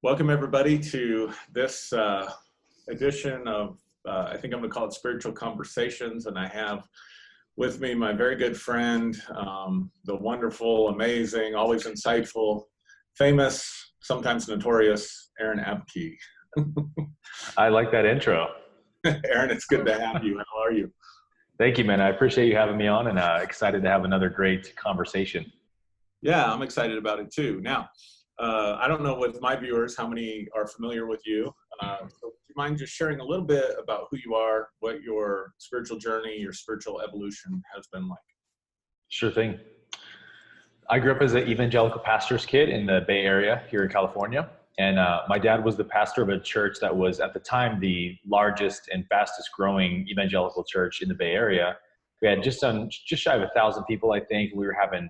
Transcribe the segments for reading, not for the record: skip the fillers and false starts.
Welcome everybody to this edition of, I think I'm going to call it Spiritual Conversations, and I have with me my very good friend, the wonderful, amazing, always insightful, famous, sometimes notorious, Aaron Abke. I like that intro. Aaron, it's good to have you. How are you? Thank you, man. I appreciate you having me on, and excited to have another great conversation. Yeah, I'm excited about it too. Now, I don't know with my viewers how many are familiar with you. So do you mind just sharing a little bit about who you are, what your spiritual journey, your spiritual evolution has been like? Sure thing. I grew up as an evangelical pastor's kid in the Bay Area here in California. And my dad was the pastor of a church that was at the time the largest and fastest growing evangelical church in the Bay Area. We had just shy of 1,000 people, I think. We were having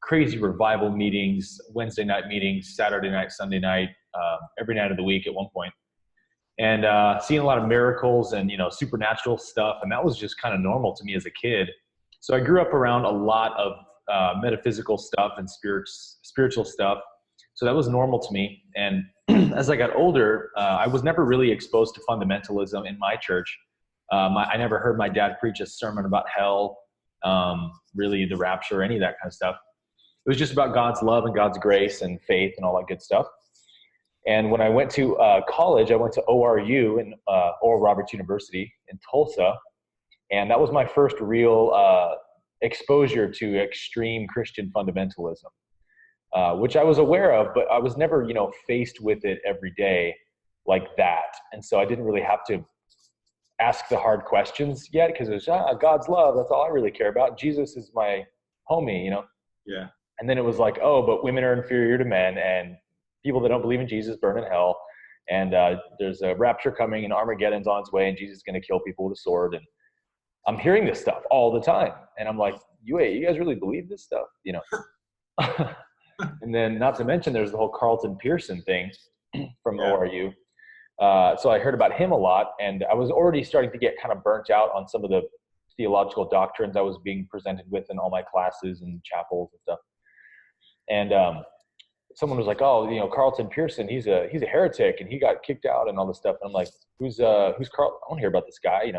crazy revival meetings, Wednesday night meetings, Saturday night, Sunday night, every night of the week at one point. And seeing a lot of miracles and, supernatural stuff. And that was just kind of normal to me as a kid. So I grew up around a lot of metaphysical stuff and spiritual stuff. So that was normal to me. And as I got older, I was never really exposed to fundamentalism in my church. I never heard my dad preach a sermon about hell, really the rapture, any of that kind of stuff. It was just about God's love and God's grace and faith and all that good stuff. And when I went to college, I went to ORU, Oral Roberts University in Tulsa. And that was my first real exposure to extreme Christian fundamentalism, which I was aware of, but I was never, faced with it every day like that. And so I didn't really have to ask the hard questions yet, because it was God's love. That's all I really care about. Jesus is my homie, Yeah. And then it was like, oh, but women are inferior to men, and people that don't believe in Jesus burn in hell. And there's a rapture coming, and Armageddon's on its way, and Jesus is going to kill people with a sword. And I'm hearing this stuff all the time. And I'm like, you guys really believe this stuff? And then not to mention there's the whole Carlton Pearson thing from ORU. So I heard about him a lot, and I was already starting to get kind of burnt out on some of the theological doctrines I was being presented with in all my classes and chapels and stuff. And someone was like, oh, Carlton Pearson, he's a heretic, and he got kicked out and all this stuff. And I'm like, who's Carl? I want to hear about this guy,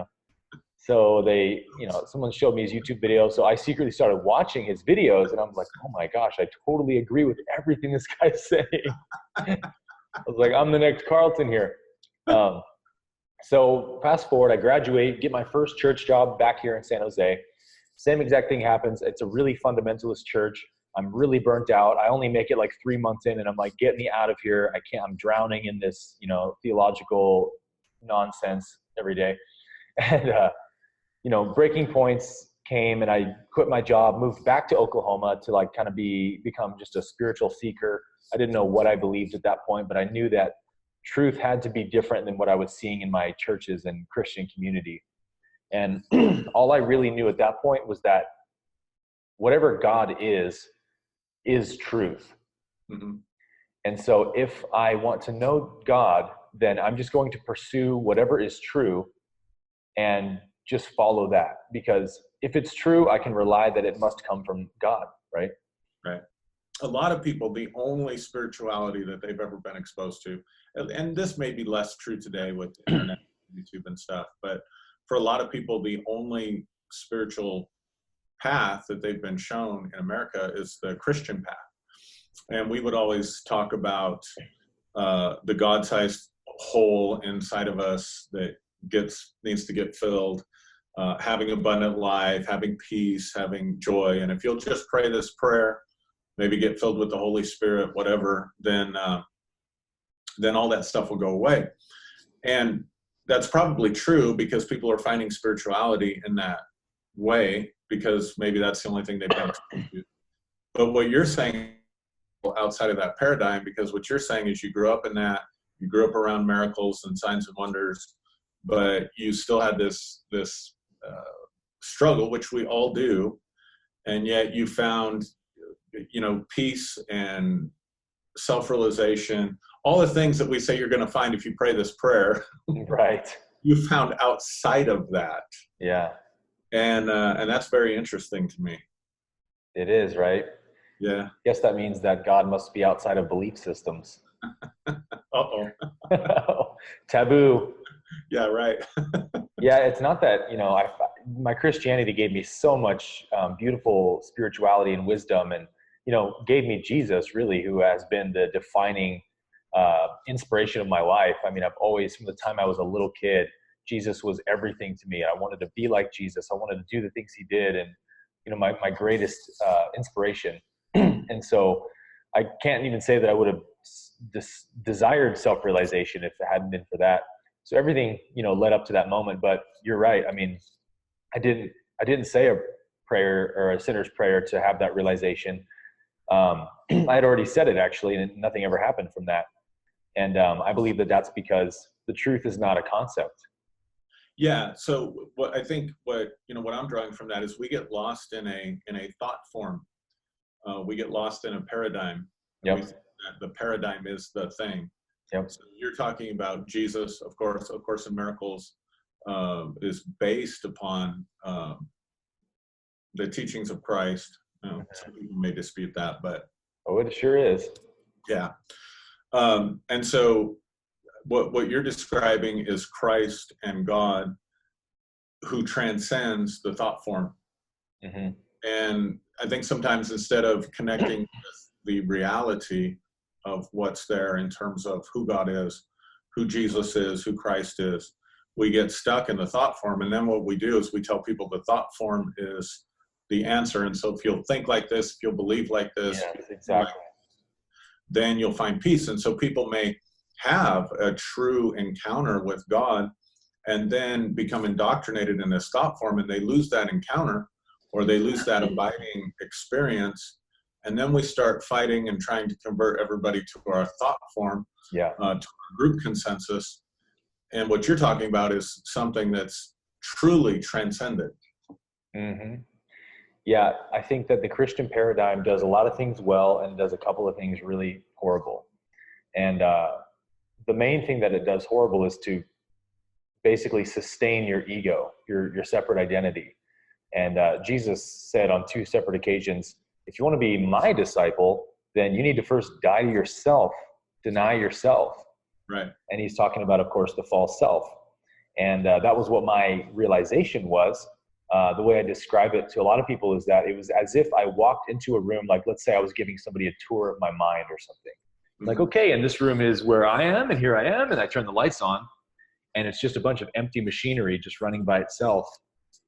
So they, someone showed me his YouTube video. So I secretly started watching his videos, and I'm like, oh my gosh, I totally agree with everything this guy's saying. I was like, I'm the next Carlton here. So fast forward, I graduate, get my first church job back here in San Jose. Same exact thing happens. It's a really fundamentalist church. I'm really burnt out. I only make it like 3 months in, and I'm like, get me out of here. I'm drowning in this, theological nonsense every day. And, breaking points came, and I quit my job, moved back to Oklahoma to like kind of become just a spiritual seeker. I didn't know what I believed at that point, but I knew that truth had to be different than what I was seeing in my churches and Christian community. And all I really knew at that point was that whatever God is truth. Mm-hmm. And so if I want to know God, then I'm just going to pursue whatever is true and just follow that. Because if it's true, I can rely that it must come from God, right? Right. A lot of people, the only spirituality that they've ever been exposed to, and this may be less true today with internet, YouTube and stuff, but for a lot of people, the only spiritual path that they've been shown in America is the Christian path. And we would always talk about the God-sized hole inside of us that needs to get filled, having abundant life, having peace, having joy. And if you'll just pray this prayer, maybe get filled with the Holy Spirit, whatever, then all that stuff will go away. And that's probably true, because people are finding spirituality in that way, because maybe that's the only thing they've been exposed to. But what you're saying outside of that paradigm, because what you're saying is you grew up in that, you grew up around miracles and signs and wonders, but you still had this struggle, which we all do, and yet you found, peace and self-realization, all the things that we say you're going to find if you pray this prayer. Right. You found outside of that. Yeah. And that's very interesting to me. It is, right? Yeah. Guess that means that God must be outside of belief systems. Uh-oh. Taboo. Yeah, right. Yeah, it's not that, my Christianity gave me so much beautiful spirituality and wisdom, and, gave me Jesus, really, who has been the defining inspiration of my life. I mean, I've always, from the time I was a little kid, Jesus was everything to me. I wanted to be like Jesus. I wanted to do the things he did, and, my greatest inspiration. And so I can't even say that I would have desired self-realization if it hadn't been for that. So everything, led up to that moment. But you're right. I mean, I didn't say a prayer or a sinner's prayer to have that realization. I had already said it, actually, and nothing ever happened from that. And I believe that that's because the truth is not a concept. Yeah. So what I think, what I'm drawing from that is we get lost in a thought form. We get lost in a paradigm. And Yep. we think that the paradigm is the thing. Yep. So you're talking about Jesus, of course, in Miracles, is based upon the teachings of Christ. Some people may dispute that, but it sure is. yeah. And so what you're describing is Christ and God, who transcends the thought form. Mm-hmm. And I think sometimes, instead of connecting with the reality of what's there in terms of who God is, who Jesus is, who Christ is, we get stuck in the thought form. And then what we do is we tell people the thought form is the answer. And so if you'll think like this, if you'll believe like this, yes, exactly, then you'll find peace. And so people may have a true encounter with God and then become indoctrinated in this thought form, and they lose that encounter, or they lose that abiding experience. And then we start fighting and trying to convert everybody to our thought form, to our group consensus. And what you're talking about is something that's truly transcendent. Mm-hmm. Yeah, I think that the Christian paradigm does a lot of things well and does a couple of things really horrible. And the main thing that it does horrible is to basically sustain your ego, your separate identity. And Jesus said on 2 separate occasions, if you want to be my disciple, then you need to first die to yourself, deny yourself. Right. And he's talking about, of course, the false self. And that was what my realization was. The way I describe it to a lot of people is that it was as if I walked into a room, like, let's say I was giving somebody a tour of my mind or something. Mm-hmm. Like, okay, and this room is where I am, and here I am, and I turn the lights on, and it's just a bunch of empty machinery just running by itself,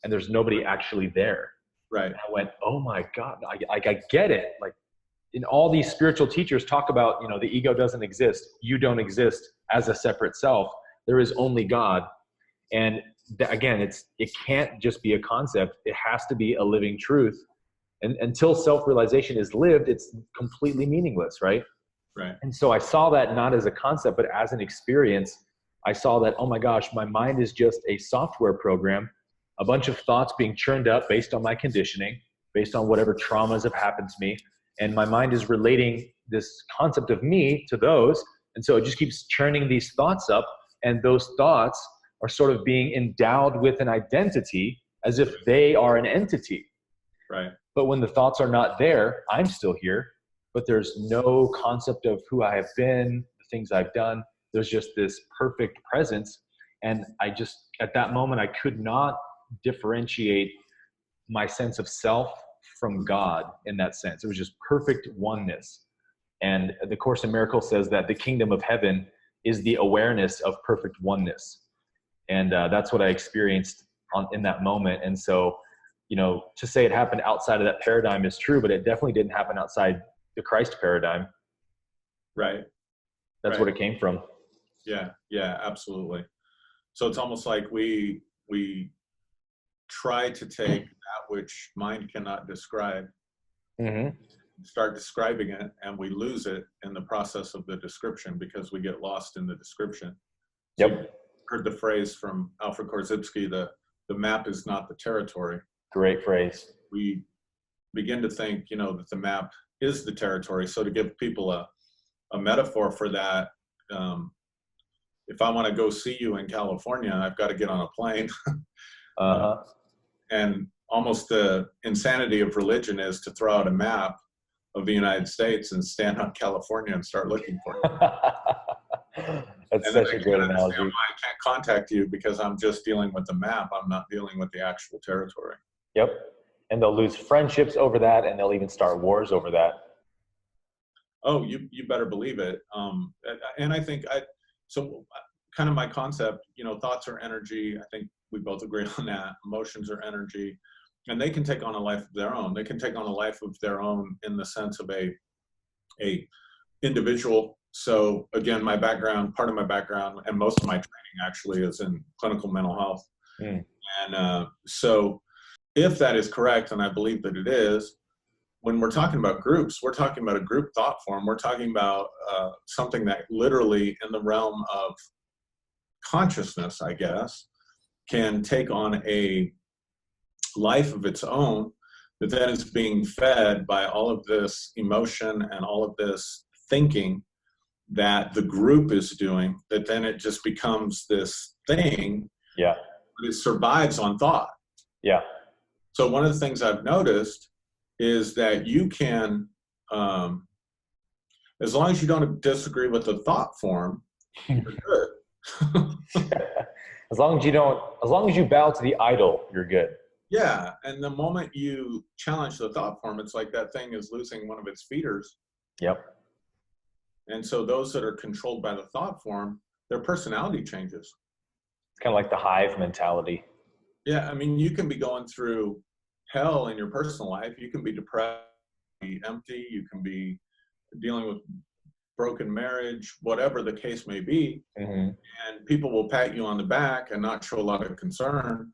and there's nobody actually there. Right. And I went, oh my God, I get it. Like, in all these spiritual teachers talk about, the ego doesn't exist. You don't exist as a separate self. There is only God. And again, it can't just be a concept. It has to be a living truth. And until self-realization is lived, it's completely meaningless, right? Right. And so I saw that not as a concept, but as an experience. I saw that, oh my gosh, my mind is just a software program, a bunch of thoughts being churned up based on my conditioning, based on whatever traumas have happened to me. And my mind is relating this concept of me to those. And so it just keeps churning these thoughts up. And those thoughts are sort of being endowed with an identity as if they are an entity. Right. But when the thoughts are not there, I'm still here, but there's no concept of who I have been, the things I've done. There's just this perfect presence. And I just, at that moment, I could not differentiate my sense of self from God in that sense. It was just perfect oneness. And the Course in Miracles says that the kingdom of heaven is the awareness of perfect oneness. And that's what I experienced in that moment. And so, to say it happened outside of that paradigm is true, but it definitely didn't happen outside the Christ paradigm. Right. That's what it came from. Yeah, absolutely. So it's almost like we try to take that which mind cannot describe, start describing it, and we lose it in the process of the description because we get lost in the description. So yep. Heard the phrase from Alfred Korzybski, the map is not the territory. Great phrase. We begin to think, that the map is the territory. So to give people a metaphor for that, if I want to go see you in California, I've got to get on a plane. And almost the insanity of religion is to throw out a map of the United States and stand on California and start looking for it. That's And then such I a great can't understand analogy. why I can't contact you because I'm just dealing with the map. I'm not dealing with the actual territory. Yep. And they'll lose friendships over that, and they'll even start wars over that. Oh, you better believe it. And I think so kind of my concept, thoughts are energy. I think we both agree on that. Emotions are energy, and they can take on a life of their own. They can take on a life of their own in the sense of a individual. So again, part of my background, and most of my training actually is in clinical mental health. Mm. And so if that is correct, and I believe that it is, when we're talking about groups, we're talking about a group thought form. We're talking about something that literally in the realm of consciousness, I guess, can take on a life of its own that then is being fed by all of this emotion and all of this thinking that the group is doing, that then it just becomes this thing. Yeah. But it survives on thought. Yeah. So one of the things I've noticed is that you can, as long as you don't disagree with the thought form, you're good. As long as you bow to the idol, you're good. Yeah, and the moment you challenge the thought form, it's like that thing is losing one of its feeders. Yep. And so those that are controlled by the thought form, their personality changes. It's kind of like the hive mentality. Yeah, I mean, you can be going through hell in your personal life. You can be depressed, be empty. You can be dealing with broken marriage, whatever the case may be. Mm-hmm. And people will pat you on the back and not show a lot of concern.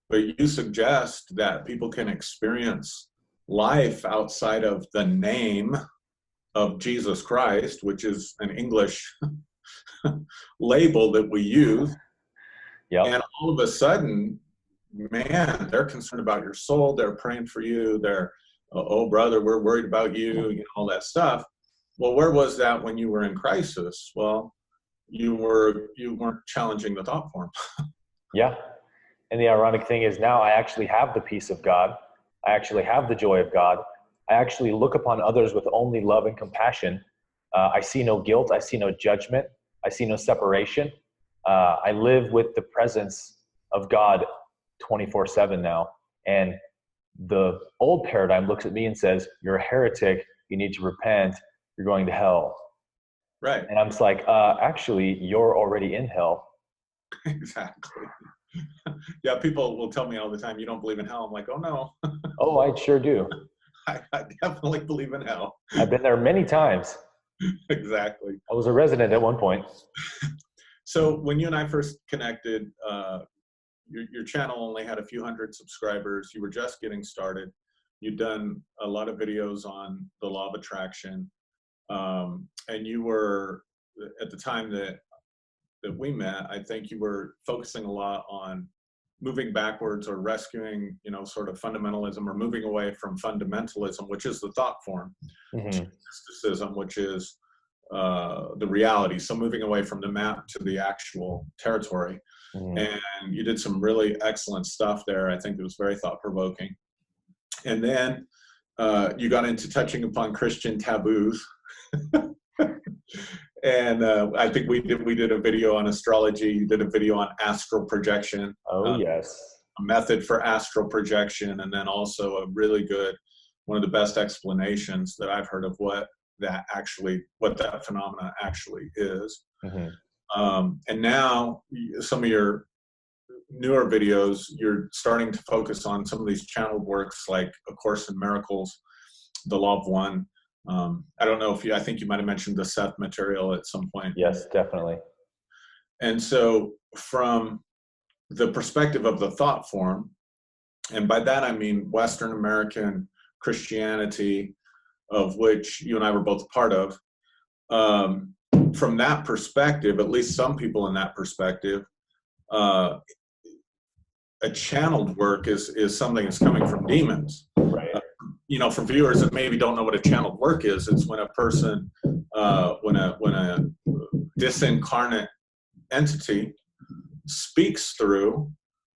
But you suggest that people can experience life outside of the name of Jesus Christ, which is an English label that we use. Yep. And all of a sudden, man, they're concerned about your soul. They're praying for you. They're, oh, brother, we're worried about you, all that stuff. Well, where was that when you were in crisis? Well, you weren't challenging the thought form. Yeah. And the ironic thing is now I actually have the peace of God. I actually have the joy of God. I actually look upon others with only love and compassion. I see no guilt. I see no judgment. I see no separation. I live with the presence of God 24/7 now. And the old paradigm looks at me and says, you're a heretic. You need to repent. You're going to hell. Right. And I'm just like, actually, you're already in hell. Exactly. Yeah, people will tell me all the time, you don't believe in hell. I'm like, oh, no. Oh, I sure do. I definitely believe in hell. I've been there many times. Exactly. I was a resident at one point. So when you and I first connected, your channel only had a few hundred subscribers. You were just getting started. You'd done a lot of videos on the law of attraction. And you were, at the time that we met, I think you were focusing a lot on moving backwards or rescuing, sort of fundamentalism, or moving away from fundamentalism, which is the thought form, Mm-hmm. mysticism, which is the reality. So moving away from the map to the actual territory. Mm-hmm. And you did some really excellent stuff there. I think it was very thought-provoking. And then you got into touching upon Christian taboos. And I think we did a video on astrology. You did a video on astral projection. Oh, yes. A method for astral projection, and then also a really good, one of the best explanations that I've heard of what that phenomena actually is. Mm-hmm. And now some of your newer videos, you're starting to focus on some of these channeled works like A Course in Miracles, The Law of One. I don't know I think you might have mentioned the Seth material at some point. Yes, definitely. And so from the perspective of the thought form, and by that I mean Western American Christianity, of which you and I were both part of, from that perspective, at least some people in that perspective, a channeled work is something that's coming from demons. Right. For viewers that maybe don't know what a channeled work is, it's when a person, when a disincarnate entity speaks through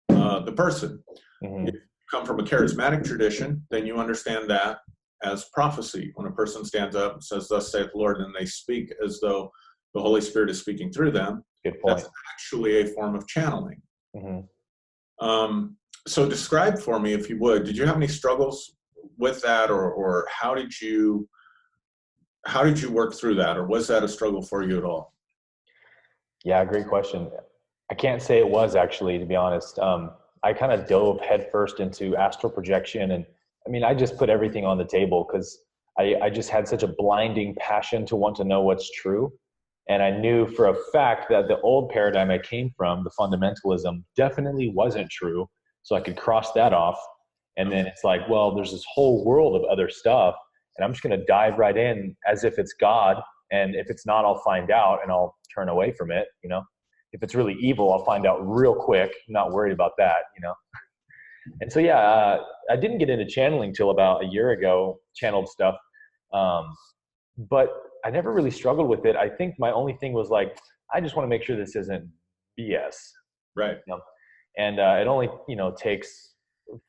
the person. Mm-hmm. If you come from a charismatic tradition, then you understand that as prophecy. When a person stands up and says, "Thus saith the Lord," and they speak as though the Holy Spirit is speaking through them, Good point. that's actually a form of channeling. Mm-hmm. So describe for me, if you would, did you have any struggles with that, or how did you work through that, or was that a struggle for you at all? Yeah, great question. I can't say it was, actually, to be honest. I kind of dove headfirst into astral projection, and I mean, I just put everything on the table because I just had such a blinding passion to want to know what's true. And I knew for a fact that the old paradigm I came from, the fundamentalism, definitely wasn't true. So I could cross that off. And then it's like, well, there's this whole world of other stuff, and I'm just going to dive right in as if it's God. And if it's not, I'll find out and I'll turn away from it. You know, if it's really evil, I'll find out real quick. I'm not worried about that, you know? And so, yeah, I didn't get into channeling till about a year ago, channeled stuff. But I never really struggled with it. I think my only thing was like, I just want to make sure this isn't BS. Right. You know? And it only, takes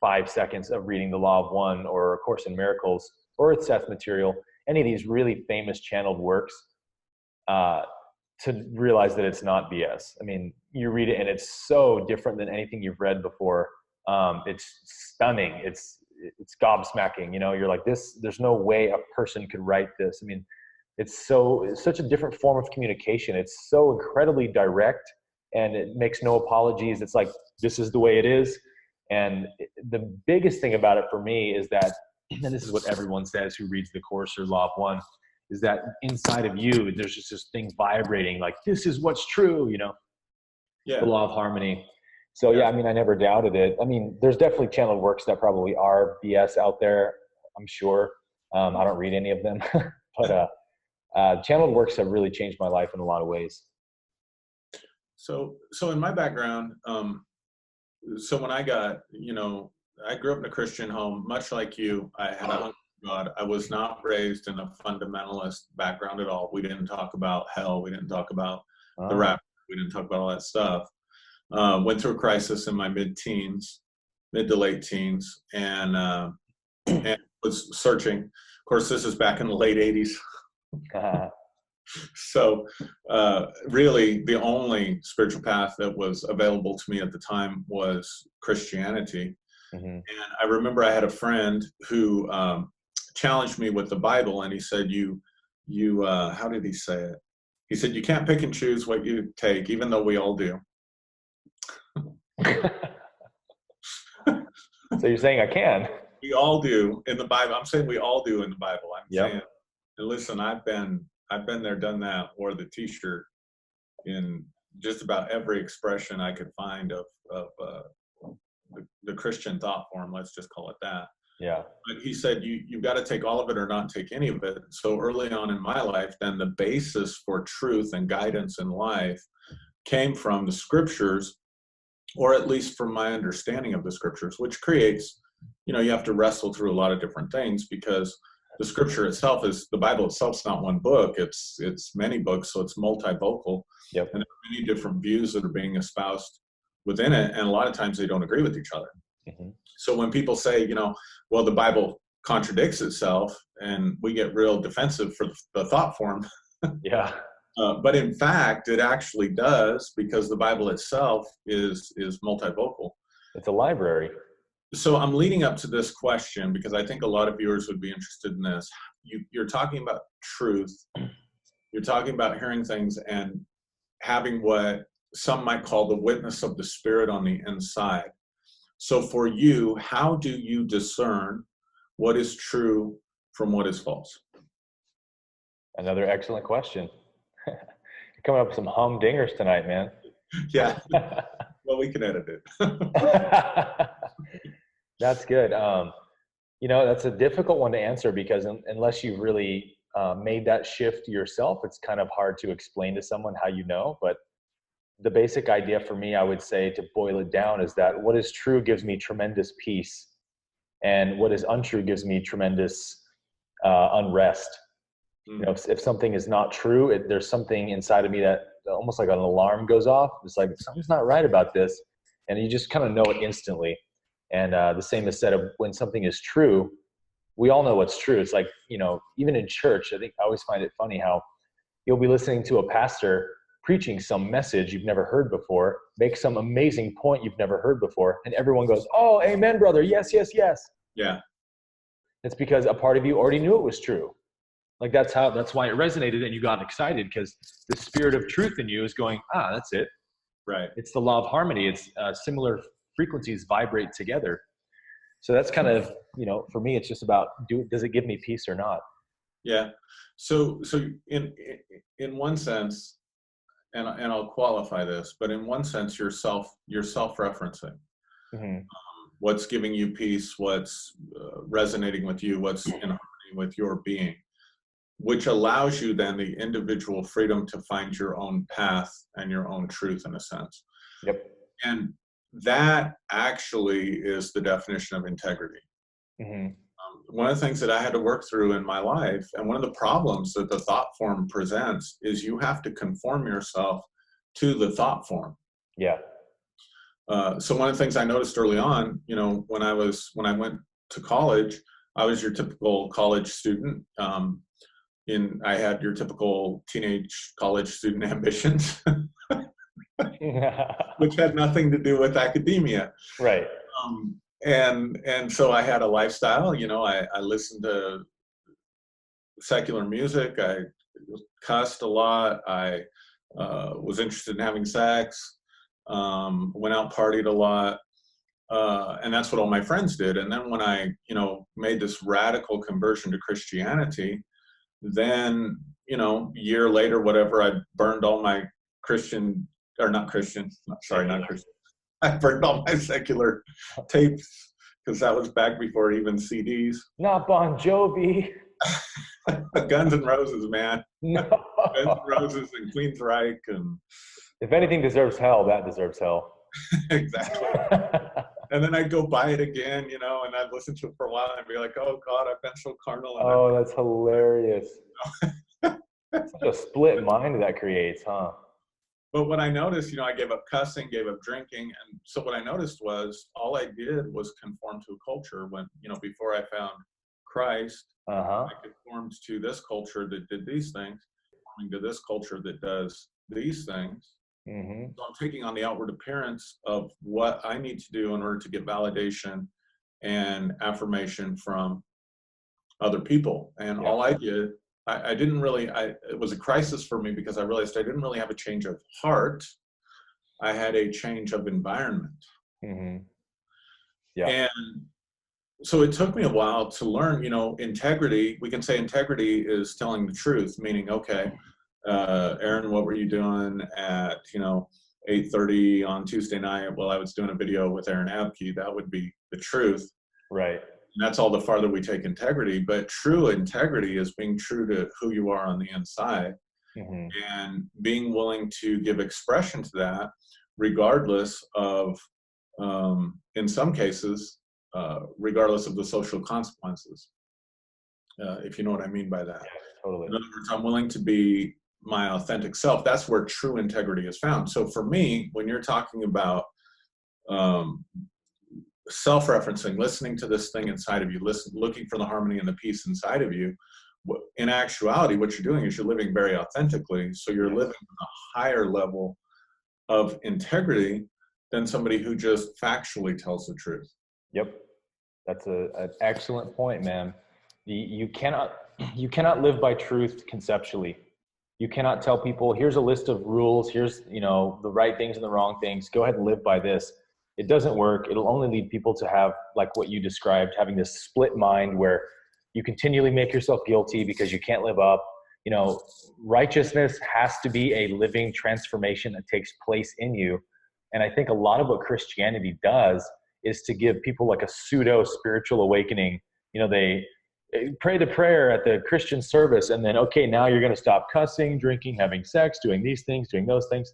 5 seconds of reading The Law of One or A Course in Miracles or Earth Seth material, any of these really famous channeled works, to realize that it's not BS. I mean, you read it and it's so different than anything you've read before. It's stunning. It's gobsmacking. You're like, there's no way a person could write this. I mean, it's such a different form of communication. It's so incredibly direct, and it makes no apologies. It's like, this is the way it is. And the biggest thing about it for me is that, and this is what everyone says who reads the Course or Law of One, is that inside of you, there's just this thing vibrating, like, this is what's true, Yeah. The law of harmony. So yeah, I mean, I never doubted it. I mean, there's definitely channeled works that probably are BS out there, I'm sure. I don't read any of them, but channeled works have really changed my life in a lot of ways. So in my background, so when I got, I grew up in a Christian home, much like you. I had a hunger for God. I was not raised in a fundamentalist background at all. We didn't talk about hell. We didn't talk about the rapture. We didn't talk about all that stuff. Went through a crisis in my mid to late teens, and was searching. Of course, this is back in the late 80s. So really the only spiritual path that was available to me at the time was Christianity. Mm-hmm. And I remember I had a friend who challenged me with the Bible, and he said, you how did he say it? He said, you can't pick and choose what you take, even though we all do. So you're saying I can? We all do in the Bible. I'm saying we all do in the Bible. I'm saying, and listen, I've been there, done that, wore the T-shirt in just about every expression I could find of the Christian thought form. Let's just call it that. Yeah. But he said, you've got to take all of it or not take any of it. So early on in my life, then the basis for truth and guidance in life came from the scriptures, or at least from my understanding of the scriptures, which creates, you have to wrestle through a lot of different things, because the scripture itself the Bible itself is not one book. It's many books. So it's multivocal. Yep. And there are many different views that are being espoused within it. And a lot of times they don't agree with each other. Mm-hmm. So when people say, well, the Bible contradicts itself, and we get real defensive for the thought form. Yeah. But in fact, it actually does, because the Bible itself is multivocal. It's a library. So I'm leading up to this question because I think a lot of viewers would be interested in this. You're talking about truth. You're talking about hearing things and having what some might call the witness of the Spirit on the inside. So for you, how do you discern what is true from what is false? Another excellent question. You're coming up with some humdingers tonight, man. Yeah. Well, we can edit it. That's good. That's a difficult one to answer, because unless you really made that shift yourself, it's kind of hard to explain to someone how you know. But the basic idea for me, I would say, to boil it down, is that what is true gives me tremendous peace, and what is untrue gives me tremendous unrest. If something is not true, there's something inside of me that almost like an alarm goes off. It's like, something's not right about this. And you just kind of know it instantly. And the same is said of when something is true. We all know what's true. It's like, even in church, I think I always find it funny how You'll be listening to a pastor preaching some message you've never heard before, make some amazing point you've never heard before, and everyone goes, "Oh, amen, brother. Yes, yes, yes." Yeah. It's because a part of you already knew it was true. Like that's why it resonated and you got excited, because the spirit of truth in you is going, that's it. Right. It's the law of harmony. It's similar frequencies vibrate together. So that's kind of, for me, it's just about, does it give me peace or not? Yeah. So in one sense, and I'll qualify this, but in one sense, you're self-referencing. Mm-hmm. What's giving you peace, what's resonating with you, what's in harmony with your being, which allows you then the individual freedom to find your own path and your own truth in a sense. Yep. And that actually is the definition of integrity. Mm-hmm. One of the things that I had to work through in my life, and one of the problems that the thought form presents, is you have to conform yourself to the thought form. Yeah. So one of the things I noticed early on, when I went to college, I was your typical college student. I had your typical teenage college student ambitions, which had nothing to do with academia. Right. And so I had a lifestyle. I listened to secular music. I cussed a lot. I was interested in having sex. Went out, partied a lot. And that's what all my friends did. And then when I, made this radical conversion to Christianity, then, year later, whatever, I burned all my not Christian. I burned all my secular tapes, because that was back before even CDs. Not Bon Jovi. Guns N' Roses, man. No. Guns N' Roses and Queensryche, and if anything deserves hell, that deserves hell. Exactly. And then I'd go buy it again, and I'd listen to it for a while and I'd be like, "Oh God, I've been so carnal." Oh, that's hilarious. Such a split mind that creates, huh? But what I noticed, I gave up cussing, gave up drinking. And so what I noticed was all I did was conform to a culture when, before I found Christ, I conformed to this culture that did these things, conforming to this culture that does these things. Mm-hmm. So I'm taking on the outward appearance of what I need to do in order to get validation and affirmation from other people. And all I did, I didn't really, it was a crisis for me, because I realized I didn't really have a change of heart. I had a change of environment. Mm-hmm. Yeah. And so it took me a while to learn, integrity. We can say integrity is telling the truth, meaning, okay, Aaron, what were you doing at, 8:30 on Tuesday night? Well, I was doing a video with Aaron Abke. That would be the truth. Right. And that's all the farther we take integrity. But true integrity is being true to who you are on the inside, mm-hmm. and being willing to give expression to that, regardless of, in some cases, regardless of the social consequences, if you know what I mean by that. Yeah, totally. In other words, I'm willing to be my authentic self. That's where true integrity is found. So for me, when you're talking about self-referencing, listening to this thing inside of you, looking for the harmony and the peace inside of you, in actuality, what you're doing is you're living very authentically. So you're living with a higher level of integrity than somebody who just factually tells the truth. Yep. That's an excellent point, man. You cannot live by truth conceptually. You cannot tell people, here's a list of rules, here's, the right things and the wrong things, go ahead and live by this. It doesn't work. It'll only lead people to have, like what you described, having this split mind where you continually make yourself guilty because you can't live up. Righteousness has to be a living transformation that takes place in you. And I think a lot of what Christianity does is to give people like a pseudo spiritual awakening. They pray the prayer at the Christian service, and then, okay, now you're going to stop cussing, drinking, having sex, doing these things, doing those things.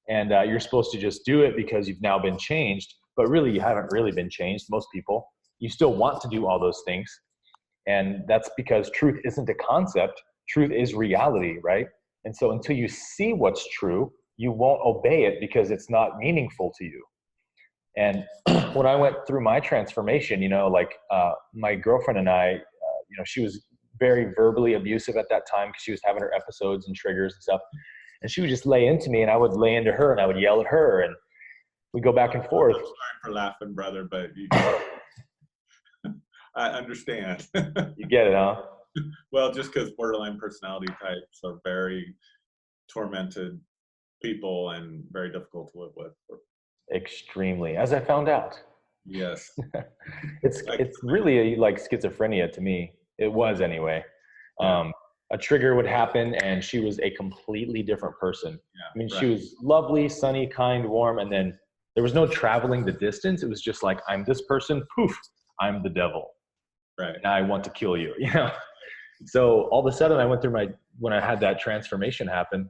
And you're supposed to just do it because you've now been changed. But really, you haven't really been changed, most people. You still want to do all those things. And that's because truth isn't a concept. Truth is reality, right? And so until you see what's true, you won't obey it because it's not meaningful to you. And when I went through my transformation, my girlfriend and I, she was very verbally abusive at that time because she was having her episodes and triggers and stuff. And she would just lay into me, and I would lay into her, and I would yell at her, and we go back and forth. I'm sorry for laughing, brother, but I understand. You get it, huh? Well, just because borderline personality types are very tormented people and very difficult to live with. Extremely, as I found out. Yes. It's really like schizophrenia to me. It was anyway. Yeah. A trigger would happen and she was a completely different person. Yeah, I mean, right. she was lovely, sunny, kind, warm, and then there was no traveling the distance. It was just like, I'm this person, poof, I'm the devil. Right. And I want to kill you, you know? So all of a sudden I went through when I had that transformation happen,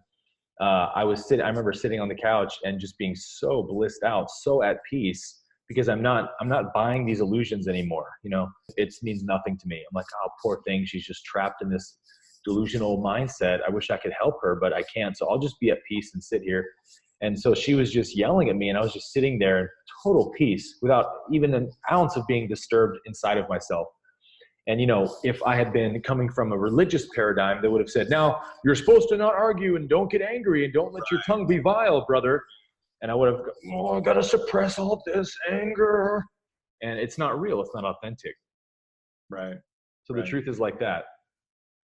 I remember sitting on the couch and just being so blissed out, so at peace, because I'm not buying these illusions anymore. You know, it means nothing to me. I'm like, oh, poor thing. She's just trapped in this delusional mindset. I wish I could help her, but I can't. So I'll just be at peace and sit here. And so she was just yelling at me, and I was just sitting there in total peace without even an ounce of being disturbed inside of myself. And, you know, if I had been coming from a religious paradigm, they would have said, now you're supposed to not argue and don't get angry and don't let your tongue be vile, brother. And I would have, I got to suppress all of this anger. And it's not real. It's not authentic. Right. So the truth is like that.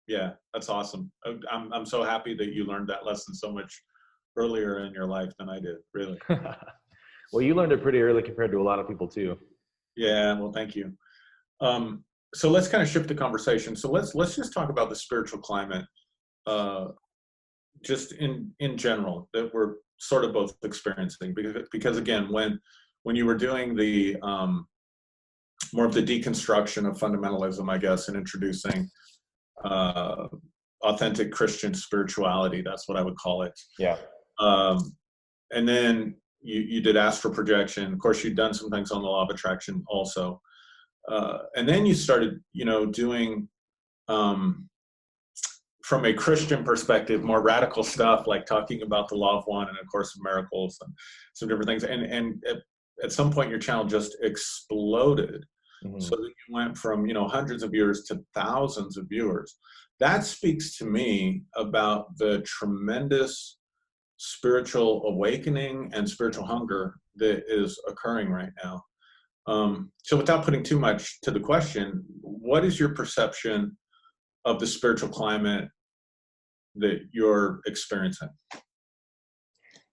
Yeah, that's awesome. I'm so happy that you learned that lesson so much earlier in your life than I did, really. Well, you learned it pretty early compared to a lot of people too. Yeah, well, thank you. So let's kind of shift the conversation. So let's just talk about the spiritual climate, just in general, that we're sort of both experiencing. Because again, when you were doing the more of the deconstruction of fundamentalism, I guess, and introducing authentic Christian spirituality, that's what I would call it. Yeah. And then you did astral projection. Of course, you'd done some things on the law of attraction also. And then you started, you know, doing, from a Christian perspective, more radical stuff, like talking about the law of one and A Course in Miracles and some different things. And at some point, your channel just exploded. Mm-hmm. So that you went from, you know, hundreds of viewers to thousands of viewers. That speaks to me about the tremendous spiritual awakening and spiritual hunger that is occurring right now. So without putting too much to the question, what is your perception of the spiritual climate that you're experiencing?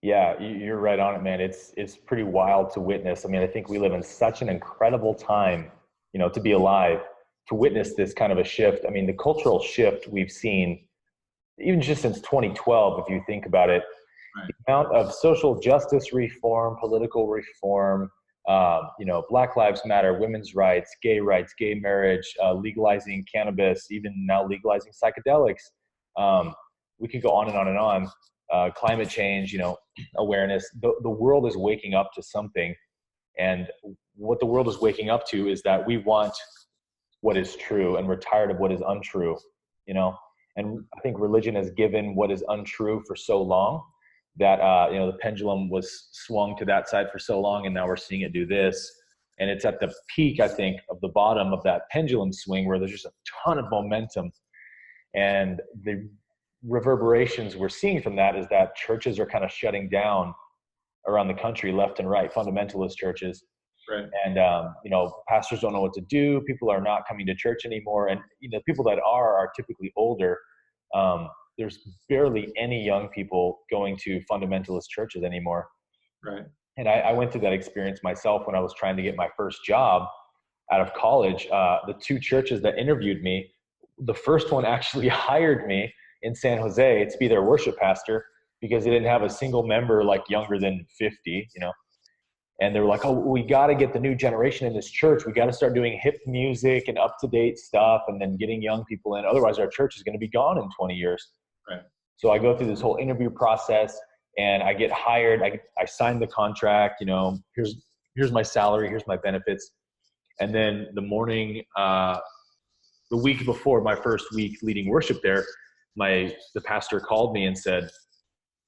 Yeah, you're right on it, man. It's pretty wild to witness. I mean, I think we live in such an incredible time, you know, to be alive, to witness this kind of a shift. I mean, the cultural shift we've seen, even just since 2012, if you think about it, right. The amount of social justice reform, political reform, you know, Black Lives Matter, women's rights, gay marriage, legalizing cannabis, even now legalizing psychedelics. We could go on and on and on. Climate change, you know, awareness. The world is waking up to something. And what the world is waking up to is that we want what is true and we're tired of what is untrue, you know. And I think religion has given what is untrue for so long that, you know, the pendulum was swung to that side for so long, and now we're seeing it do this. And it's at the peak, I think, of the bottom of that pendulum swing where there's just a ton of momentum. And the reverberations we're seeing from that is that churches are kind of shutting down around the country, left and right, fundamentalist churches. Right. And, you know, pastors don't know what to do. People are not coming to church anymore. And, you know, people that are typically older. There's barely any young people going to fundamentalist churches anymore. Right. And I went through that experience myself when I was trying to get my first job out of college. The two churches that interviewed me, the first one actually hired me in San Jose to be their worship pastor because they didn't have a single member like younger than 50, you know. And they were like, oh, we got to get the new generation in this church. We got to start doing hip music and up-to-date stuff and then getting young people in. Otherwise, our church is going to be gone in 20 years. Right. So I go through this whole interview process and I get hired. I sign the contract, you know, here's my salary, here's my benefits. And then the morning, the week before my first week leading worship there, the pastor called me and said,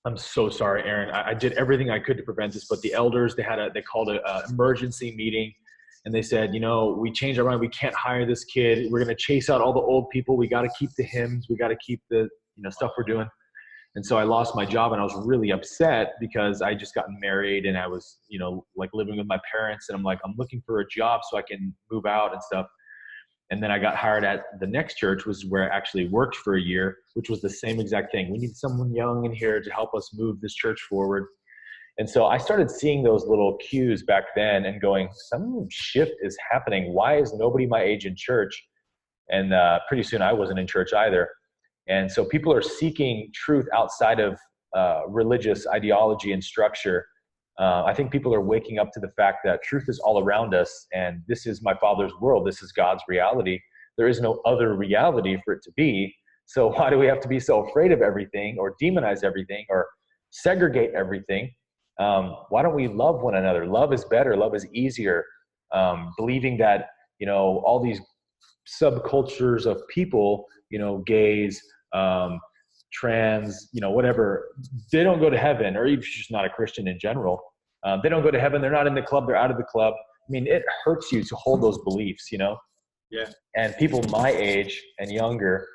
I'm so sorry, Aaron. I did everything I could to prevent this, but the elders, they called an emergency meeting and they said, we changed our mind. We can't hire this kid. We're going to chase out all the old people. We got to keep the hymns. We got to keep the, stuff we're doing. And so I lost my job, and I was really upset because I just gotten married, and I was, like living with my parents, and I'm like, I'm looking for a job so I can move out and stuff. And then I got hired at the next church, which is where I actually worked for a year, which was the same exact thing. We need someone young in here to help us move this church forward. And so I started seeing those little cues back then and going, some shift is happening. Why is nobody my age in church? And pretty soon I wasn't in church either. And so people are seeking truth outside of religious ideology and structure. I think people are waking up to the fact that truth is all around us, and this is my Father's world. This is God's reality. There is no other reality for it to be. So why do we have to be so afraid of everything, or demonize everything, or segregate everything? Why don't we love one another? Love is better. Love is easier. Believing that, all these subcultures of people, gays, trans, whatever, they don't go to heaven, or even just not a Christian in general. They don't go to heaven. They're not in the club. They're out of the club. I mean, it hurts you to hold those beliefs, Yeah. And people my age and younger,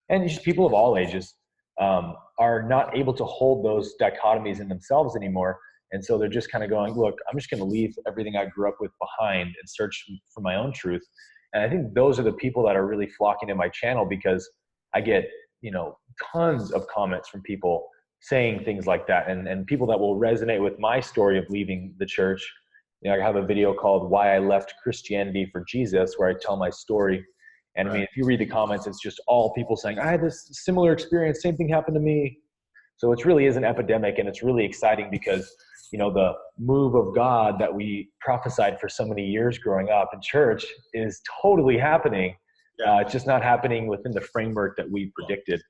and just people of all ages, are not able to hold those dichotomies in themselves anymore. And so they're just kind of going, look, I'm just going to leave everything I grew up with behind and search for my own truth. And I think those are the people that are really flocking to my channel, because I get, tons of comments from people saying things like that, and people that will resonate with my story of leaving the church. I have a video called Why I Left Christianity for Jesus, where I tell my story. And I mean, if you read the comments, it's just all people saying, I had this similar experience, same thing happened to me. So it really is an epidemic, and it's really exciting because, the move of God that we prophesied for so many years growing up in church is totally happening. Yeah. It's just not happening within the framework that we predicted.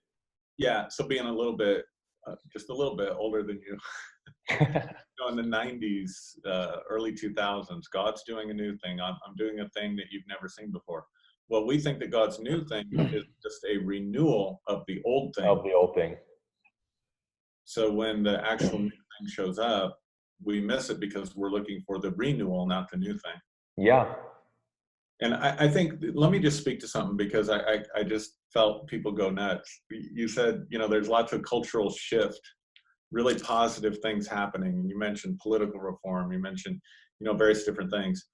Yeah. So being a little bit, just a little bit older than you, in the 90s, early 2000s, God's doing a new thing. I'm doing a thing that you've never seen before. Well, we think that God's new thing is just a renewal of the old thing. So when the actual new thing shows up, we miss it because we're looking for the renewal, not the new thing. Yeah. And I think, let me just speak to something, because I just felt people go nuts. You said, there's lots of cultural shift, really positive things happening. You mentioned political reform. You mentioned, various different things.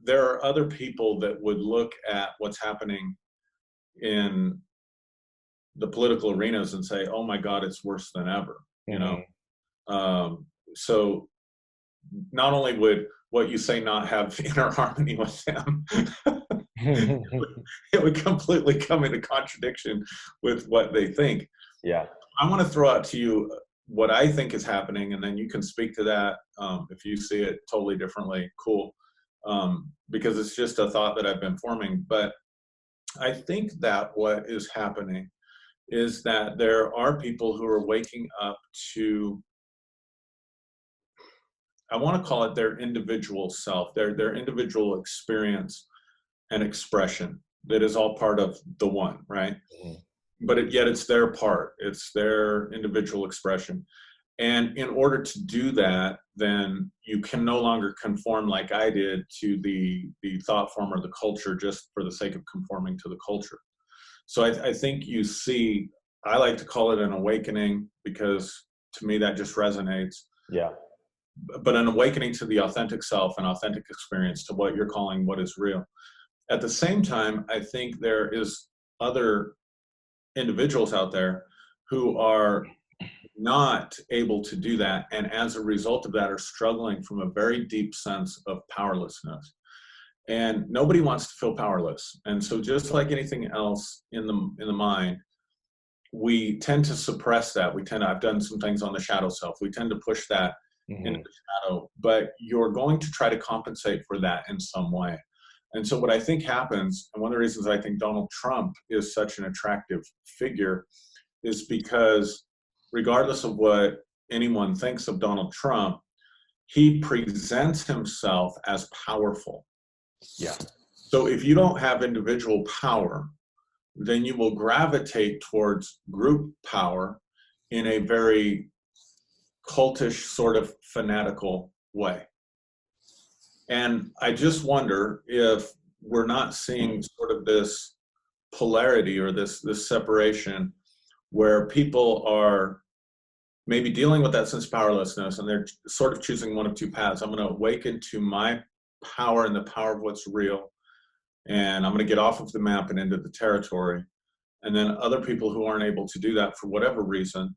There are other people that would look at what's happening in the political arenas and say, oh my God, it's worse than ever, So not only would what you say not have inner harmony with them, it would completely come into contradiction with what they think. Yeah. I want to throw out to you what I think is happening, and then you can speak to that. If you see it totally differently, cool. Because it's just a thought that I've been forming. But I think that what is happening is that there are people who are waking up to, I want to call it their individual self, their individual experience and expression that is all part of the one, right? Mm-hmm. But yet it's their part, it's their individual expression. And in order to do that, then you can no longer conform like I did to the thought form or the culture just for the sake of conforming to the culture. So I think you see, I like to call it an awakening, because to me that just resonates. Yeah. But an awakening to the authentic self and authentic experience, to what you're calling what is real. At the same time, I think there is other individuals out there who are not able to do that, and as a result of that are struggling from a very deep sense of powerlessness. And nobody wants to feel powerless. And so just like anything else in the mind, we tend to suppress that. I've done some things on the shadow self. We tend to push that into the shadow, but you're going to try to compensate for that in some way. And so what I think happens, and one of the reasons I think Donald Trump is such an attractive figure, is because regardless of what anyone thinks of Donald Trump, he presents himself as powerful. Yeah. So if you don't have individual power, then you will gravitate towards group power in a very cultish, sort of fanatical way. And I just wonder if we're not seeing sort of this polarity or this separation where people are maybe dealing with that sense of powerlessness, and they're sort of choosing one of two paths. I'm going to awaken to my power and the power of what's real, and I'm going to get off of the map and into the territory. And then other people who aren't able to do that for whatever reason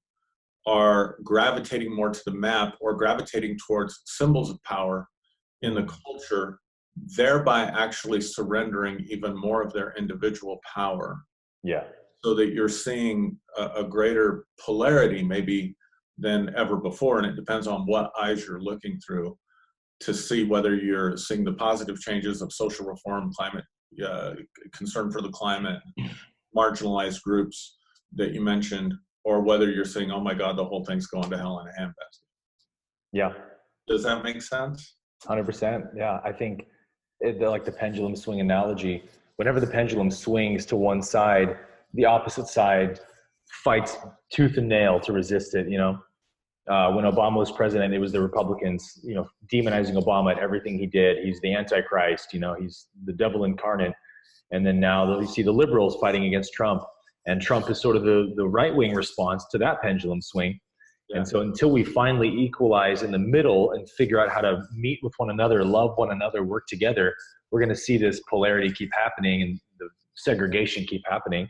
are gravitating more to the map or gravitating towards symbols of power in the culture, thereby actually surrendering even more of their individual power. Yeah. So that you're seeing a greater polarity maybe than ever before. And it depends on what eyes you're looking through to see whether you're seeing the positive changes of social reform, climate, concern for the climate, marginalized groups that you mentioned, or whether you're saying, oh my God, the whole thing's going to hell in a handbasket. Yeah. Does that make sense? 100%. Yeah. I think like the pendulum swing analogy, whenever the pendulum swings to one side, the opposite side fights tooth and nail to resist it. You know, when Obama was president, it was the Republicans, you know, demonizing Obama at everything he did. He's the Antichrist, you know, he's the devil incarnate. And then now you see the liberals fighting against Trump, and Trump is sort of the right-wing response to that pendulum swing. Yeah. And so until we finally equalize in the middle and figure out how to meet with one another, love one another, work together, we're going to see this polarity keep happening and the segregation keep happening.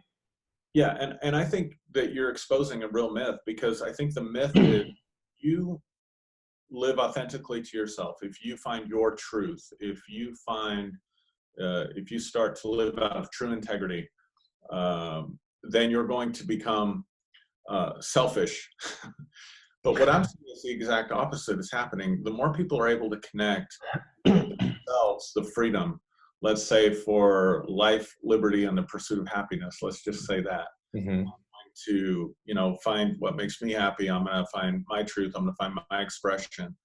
Yeah, and I think that you're exposing a real myth, because I think the myth is you live authentically to yourself. If you find your truth, if you start to live out of true integrity, then you're going to become selfish. But what I'm seeing is the exact opposite is happening. The more people are able to connect with themselves, the freedom, let's say for life, liberty, and the pursuit of happiness, let's just say that. Mm-hmm. I'm going to, you know, find what makes me happy. I'm going to find my truth. I'm going to find my expression.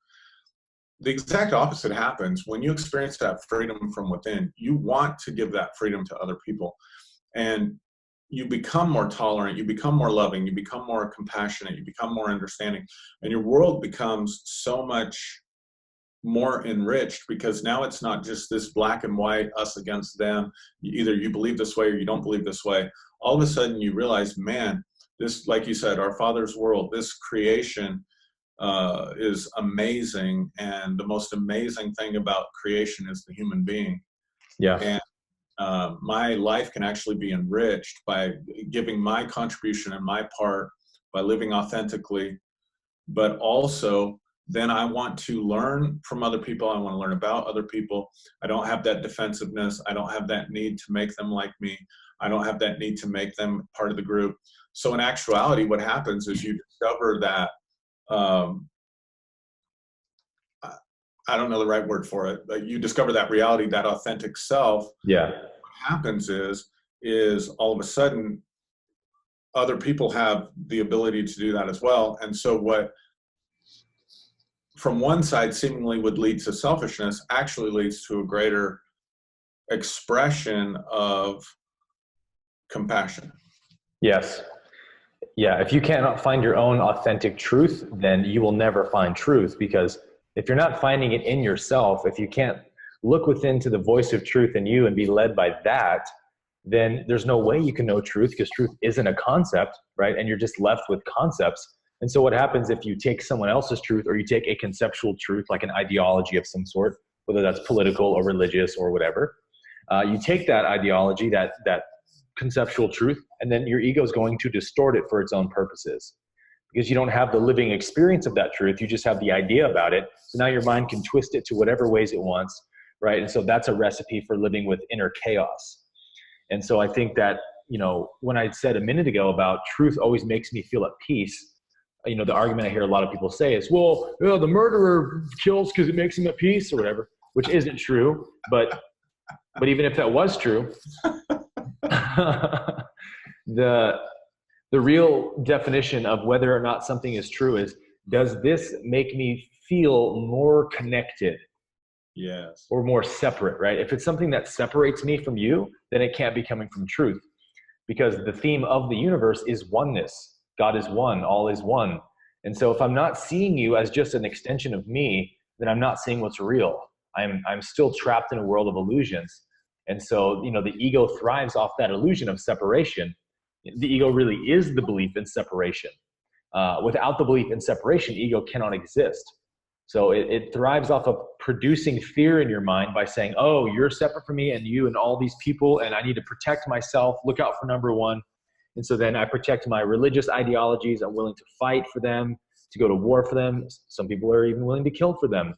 The exact opposite happens when you experience that freedom from within. You want to give that freedom to other people, and you become more tolerant, you become more loving, you become more compassionate, you become more understanding, and your world becomes so much more enriched, because now it's not just this black and white, us against them. Either you believe this way or you don't believe this way. All of a sudden you realize, man, this, like you said, our Father's world, this creation is amazing. And the most amazing thing about creation is the human being. Yeah. And my life can actually be enriched by giving my contribution and my part, by living authentically, but also then I want to learn from other people. I want to learn about other people. I don't have that defensiveness. I don't have that need to make them like me. I don't have that need to make them part of the group. So in actuality, what happens is you discover that, I don't know the right word for it, but you discover that reality, that authentic self. Yeah. What happens is all of a sudden other people have the ability to do that as well. And so what from one side seemingly would lead to selfishness actually leads to a greater expression of compassion. Yes. Yeah. If you cannot find your own authentic truth, then you will never find truth, because if you're not finding it in yourself, if you can't look within to the voice of truth in you and be led by that, then there's no way you can know truth, because truth isn't a concept, right? And you're just left with concepts. And so what happens if you take someone else's truth, or you take a conceptual truth, like an ideology of some sort, whether that's political or religious or whatever, you take that ideology, that conceptual truth, and then your ego is going to distort it for its own purposes, because you don't have the living experience of that truth. You just have the idea about it. So now your mind can twist it to whatever ways it wants, right? And so that's a recipe for living with inner chaos. And so I think that, you know, when I said a minute ago about truth always makes me feel at peace, you know, the argument I hear a lot of people say is, well, you know, the murderer kills because it makes him at peace or whatever, which isn't true. But even if that was true, the real definition of whether or not something is true is, does this make me feel more connected? Yes. Or more separate, right? If it's something that separates me from you, then it can't be coming from truth, because the theme of the universe is oneness. God is one, all is one. And so if I'm not seeing you as just an extension of me, then I'm not seeing what's real. I'm still trapped in a world of illusions. And so, the ego thrives off that illusion of separation. The ego really is the belief in separation. Without the belief in separation, ego cannot exist. So it thrives off of producing fear in your mind by saying, oh, you're separate from me and you and all these people, and I need to protect myself, look out for number one. And so then I protect my religious ideologies. I'm willing to fight for them, to go to war for them. Some people are even willing to kill for them.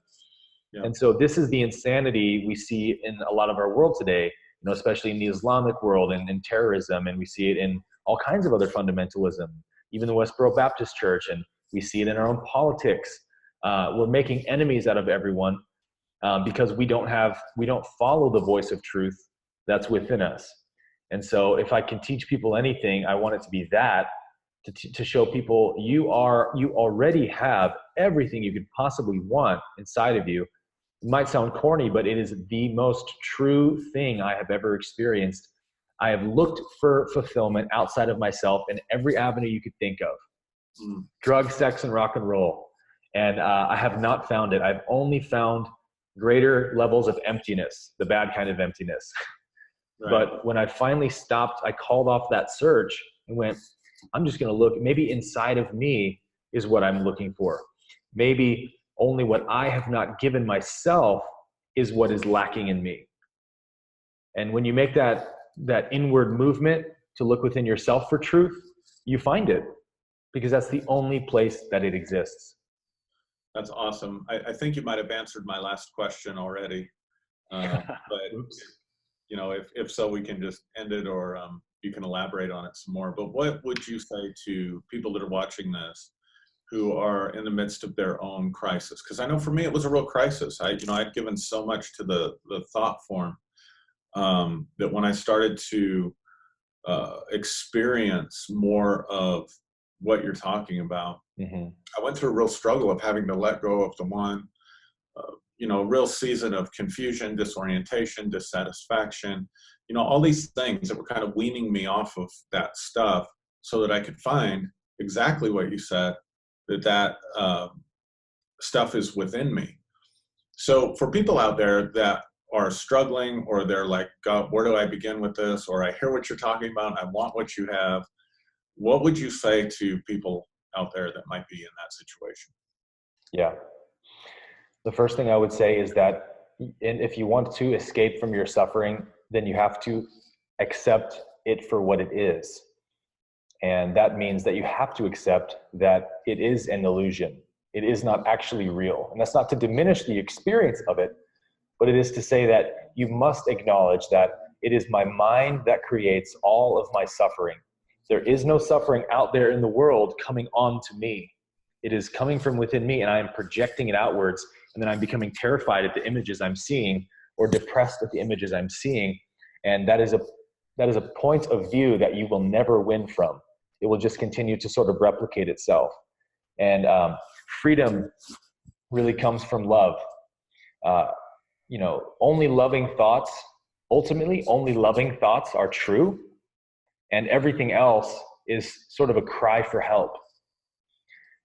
Yeah. And so this is the insanity we see in a lot of our world today, especially in the Islamic world and in terrorism. And we see it in all kinds of other fundamentalism, even the Westboro Baptist Church. And we see it in our own politics. We're making enemies out of everyone because we don't follow the voice of truth that's within us. And so if I can teach people anything, I want it to be that, to show people you already have everything you could possibly want inside of you. It might sound corny, but it is the most true thing I have ever experienced. I have looked for fulfillment outside of myself in every avenue you could think of. Drugs, sex, and rock and roll. And I have not found it. I've only found greater levels of emptiness, the bad kind of emptiness. Right. But when I finally stopped, I called off that search and went, I'm just going to look. Maybe inside of me is what I'm looking for. Maybe only what I have not given myself is what is lacking in me. And when you make that inward movement to look within yourself for truth, you find it, because that's the only place that it exists. That's awesome. I think you might have answered my last question already, but if so, we can just end it, or you can elaborate on it some more. But what would you say to people that are watching this who are in the midst of their own crisis? Because I know for me, it was a real crisis. I'd given so much to the thought form that when I started to experience more of what you're talking about, I went through a real struggle of having to let go of the one, real season of confusion, disorientation, dissatisfaction, all these things that were kind of weaning me off of that stuff so that I could find exactly what you said, that stuff is within me. So for people out there that are struggling, or they're like, God, where do I begin with this? Or I hear what you're talking about, I want what you have. What would you say to people out there that might be in that situation? Yeah. The first thing I would say is that if you want to escape from your suffering, then you have to accept it for what it is. And that means that you have to accept that it is an illusion. It is not actually real. And that's not to diminish the experience of it, but it is to say that you must acknowledge that it is my mind that creates all of my suffering. There is no suffering out there in the world coming on to me. It is coming from within me, and I am projecting it outwards, and then I'm becoming terrified at the images I'm seeing, or depressed at the images I'm seeing. And that is a point of view that you will never win from. It will just continue to sort of replicate itself. And freedom really comes from love. Only loving thoughts, ultimately only loving thoughts are true. And everything else is sort of a cry for help.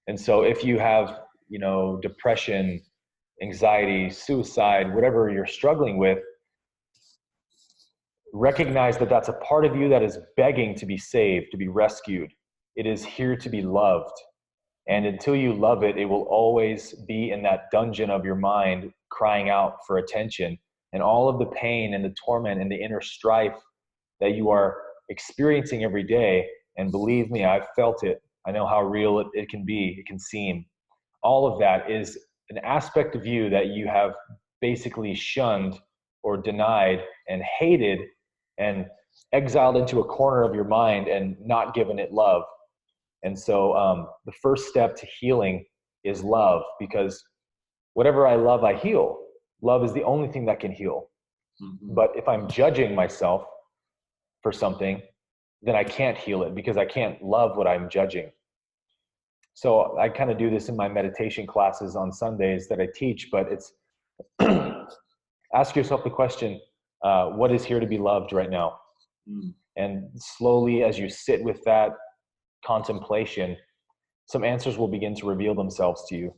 And so if you have, depression, anxiety, suicide, whatever you're struggling with, recognize that that's a part of you that is begging to be saved, to be rescued. It is here to be loved. And until you love it, it will always be in that dungeon of your mind, crying out for attention. And all of the pain and the torment and the inner strife that you are experiencing every day, and believe me, I've felt it. I know how real it can be, it can seem. All of that is an aspect of you that you have basically shunned or denied and hated and exiled into a corner of your mind and not given it love. And so the first step to healing is love, because whatever I love, I heal. Love is the only thing that can heal. But if I'm judging myself for something, then I can't heal it, because I can't love what I'm judging. So I kind of do this in my meditation classes on Sundays that I teach, but it's ask yourself the question, what is here to be loved right now? And slowly, as you sit with that contemplation, some answers will begin to reveal themselves to you.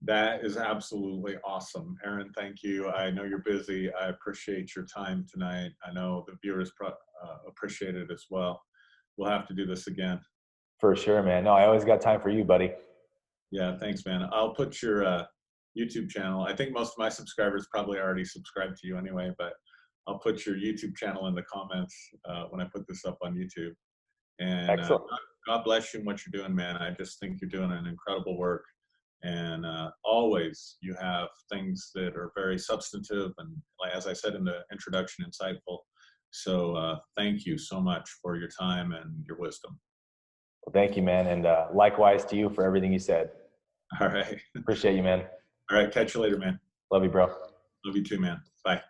That is absolutely awesome. Aaron, thank you. I know you're busy. I appreciate your time tonight. I know the viewers appreciate it as well. We'll have to do this again. For sure, man. No, I always got time for you, buddy. Yeah, thanks, man. I'll put your YouTube channel. I think most of my subscribers probably already subscribed to you anyway, but I'll put your YouTube channel in the comments when I put this up on YouTube. And Excellent. God bless you and what you're doing, man. I just think you're doing an incredible work. And always you have things that are very substantive and, as I said in the introduction, insightful. So thank you so much for your time and your wisdom. Well, thank you, man. And likewise to you for everything you said. All right. Appreciate you, man. All right. Catch you later, man. Love you, bro. Love you too, man. Bye.